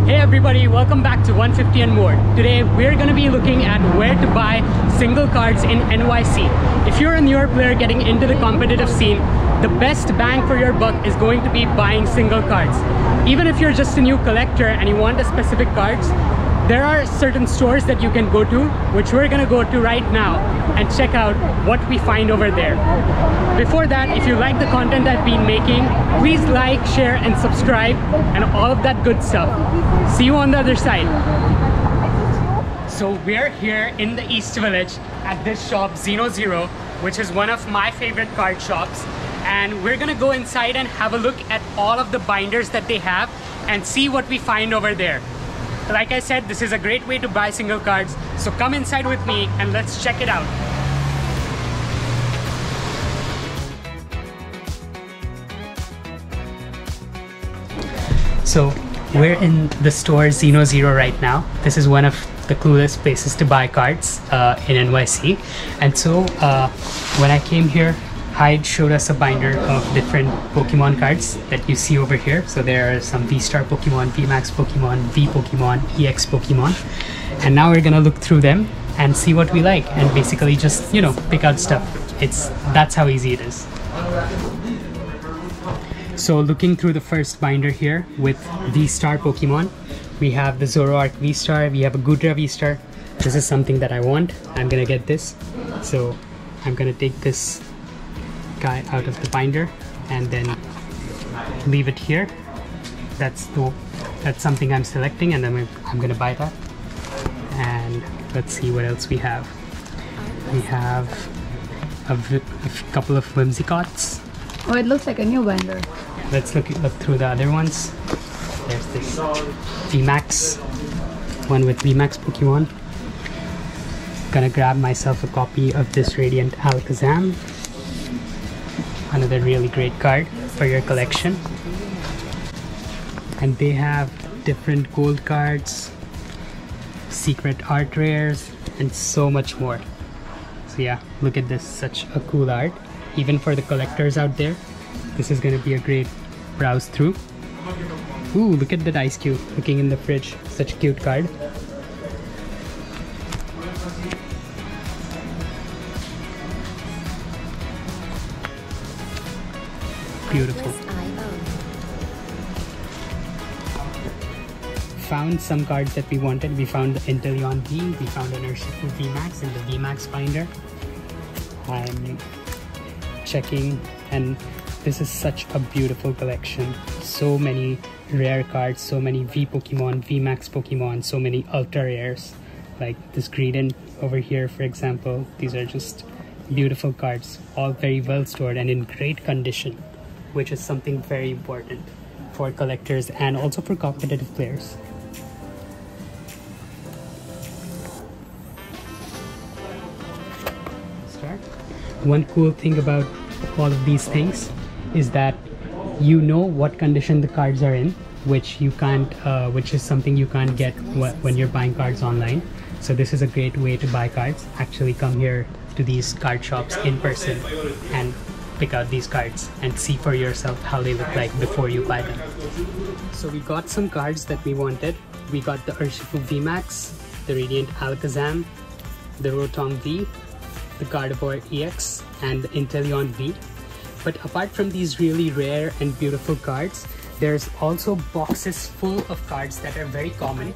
Hey everybody, welcome back to 150 and More. Today we're going to be looking at where to buy single cards in NYC. If you're a newer player getting into the competitive scene, the best bang for your buck is going to be buying single cards. Even if you're just a new collector and you want a specific cards, there are certain stores that you can go to, which we're gonna go to right now and check out what we find over there. Before that, if you like the content I've been making, please like, share, and subscribe, and all of that good stuff. See you on the other side. So we're here in the East Village at this shop, Zero, which is one of my favorite card shops. And we're gonna go inside and have a look at all of the binders that they have and see what we find over there. Like I said, this is a great way to buy single cards, so come inside with me and let's check it out. So we're in the store Zero right now. This is one of the coolest places to buy cards in NYC. And so when I came here, Hyde showed us a binder of different Pokemon cards that you see over here. So there are some V-Star Pokemon, V-Max Pokemon, V Pokemon, EX Pokemon. And now we're gonna look through them and see what we like and basically just, you know, pick out stuff. That's how easy it is. So looking through the first binder here with V-Star Pokemon, we have the Zoroark V-Star, we have a Gudra V-Star. This is something that I want. I'm gonna get this. So I'm gonna take this guy out of the binder and then leave it here. That's something I'm selecting, and then I'm gonna buy that. And let's see what else we have. We have a couple of Whimsicots. Oh, it looks like a new binder. Let's look through the other ones. There's this VMAX, one with VMAX Pokemon. Gonna grab myself a copy of this Radiant Alakazam. Another really great card for your collection. And they have different gold cards, secret art rares, and so much more. So yeah, look at this, such a cool art. Even for the collectors out there, this is gonna be a great browse through. Ooh, look at that ice cube looking in the fridge. Such a cute card. Beautiful. Found some cards that we wanted. We found the Inteleon V, we found an Urshifu VMAX in the VMAX binder. I'm checking, and this is such a beautiful collection. So many rare cards, so many V Pokemon, VMAX Pokemon, so many ultra rares. Like this Greedent over here, for example. These are just beautiful cards, all very well stored and in great condition, which is something very important for collectors and also for competitive players. Start. One cool thing about all of these things is that you know what condition the cards are in, which is something you can't get when you're buying cards online. So this is a great way to buy cards. Actually come here to these card shops in person and pick out these cards and see for yourself how they look like before you buy them. So we got some cards that we wanted. We got the Urshifu VMAX, the Radiant Alakazam, the Rotom V, the Gardevoir EX, and the Inteleon V. But apart from these really rare and beautiful cards, there's also boxes full of cards that are very common,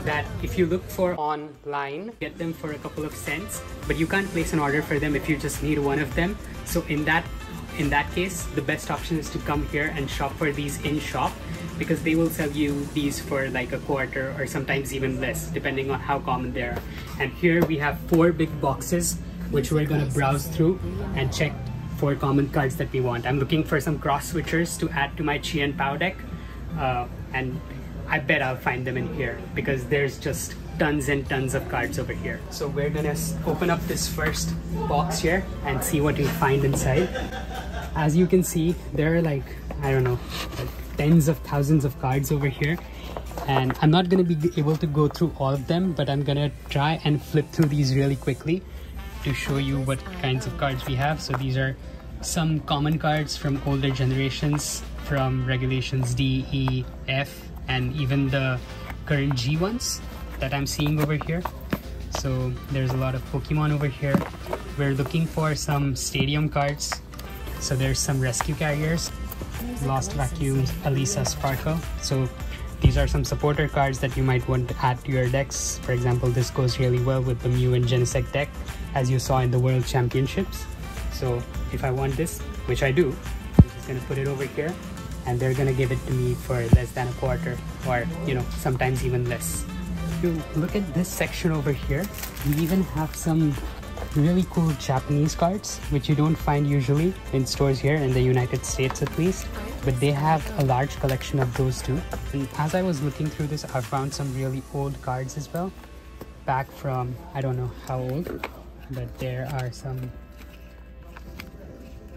that if you look for online, get them for a couple of cents, but you can't place an order for them if you just need one of them. So in that case, the best option is to come here and shop for these in shop, because they will sell you these for like a quarter or sometimes even less, depending on how common they are. And here we have 4 big boxes, which we're gonna browse through and check for common cards that we want. I'm looking for some cross switchers to add to my Chi and Pao deck, and I bet I'll find them in here because there's just tons and tons of cards over here. So we're gonna open up this first box here and see what we find inside. As you can see, there are like, I don't know, like tens of thousands of cards over here, and I'm not gonna be able to go through all of them, but I'm gonna try and flip through these really quickly to show you what kinds of cards we have. So these are some common cards from older generations, from regulations D, E, F, and even the current G ones that I'm seeing over here. So there's a lot of Pokemon over here. We're looking for some stadium cards. So there's some rescue carriers, Lost Vacuums, Alisa Sparkle. So these are some supporter cards that you might want to add to your decks. For example, this goes really well with the Mew and Genesect deck, as you saw in the World Championships. So if I want this, which I do, I'm just gonna put it over here, and they're gonna give it to me for less than a quarter, or you know, sometimes even less. If you look at this section over here, we even have some really cool Japanese cards, which you don't find usually in stores here in the United States at least, but they have a large collection of those too. And as I was looking through this, I found some really old cards as well, back from, I don't know how old, but there are some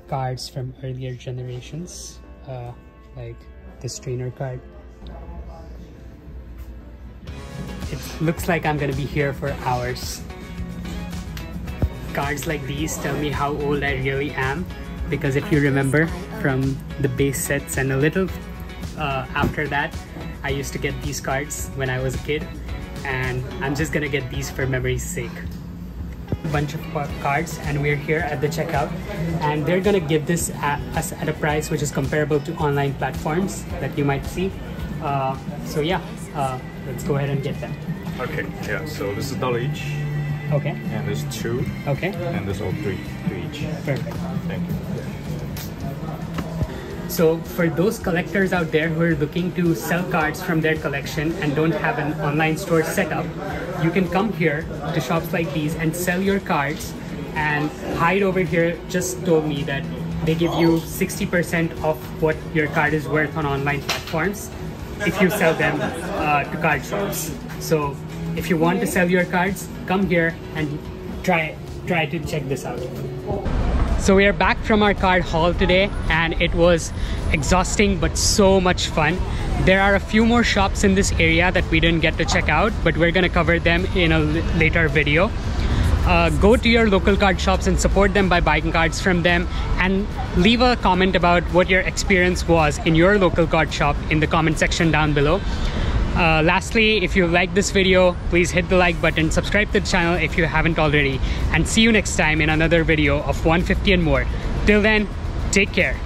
cards from earlier generations, like this trainer card. It looks like I'm gonna be here for hours. Cards like these tell me how old I really am, because if you remember from the base sets and a little after that, I used to get these cards when I was a kid, and I'm just gonna get these for memory's sake. A bunch of cards, and we're here at the checkout, and they're gonna give this us at a price which is comparable to online platforms that you might see. So yeah, let's go ahead and get them. Okay, yeah, so this is $1 each. Okay. And there's 2. Okay. And there's all 3 each. Perfect. Thank you. So for those collectors out there who are looking to sell cards from their collection and don't have an online store set up, you can come here to shops like these and sell your cards. And Hyde over here just told me that they give you 60% of what your card is worth on online platforms if you sell them to card shops. So if you want to sell your cards, come here and try to check this out. So we are back from our card haul today, and it was exhausting but so much fun. There are a few more shops in this area that we didn't get to check out, but we're gonna cover them in a later video. Go to your local card shops and support them by buying cards from them, and leave a comment about what your experience was in your local card shop in the comment section down below. Lastly, if you like this video, please hit the like button, subscribe to the channel if you haven't already, and see you next time in another video of 150 and more. Till then, take care.